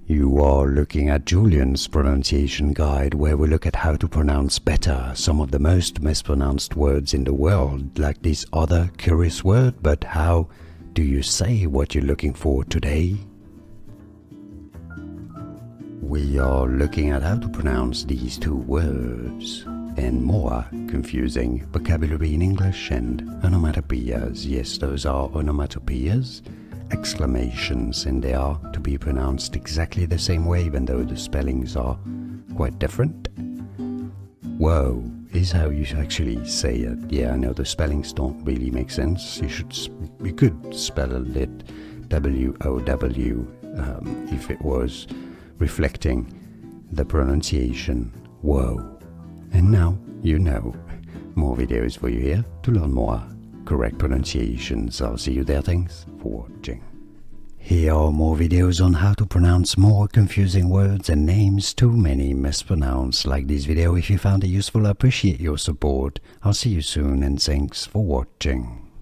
You are looking at Julian's pronunciation guide, where we look at how to pronounce better some of the most mispronounced words in the world, like this other curious word. But how do you say what you're looking for today? We are looking at how to pronounce these two words and more confusing vocabulary in English and onomatopoeias. Yes, those are onomatopoeias, exclamations, and they are to be pronounced exactly the same way, even though the spellings are quite different. Whoa is how you actually say it. Yeah, I know the spellings don't really make sense. You could spell it W-O-W if it was reflecting the pronunciation whoa. And now you know. More videos for you here to learn more correct pronunciations. I'll see you there. Thanks for watching. Here are more videos on how to pronounce more confusing words and names too many mispronounced. Like this video if you found it useful. I appreciate your support. I'll see you soon and thanks for watching.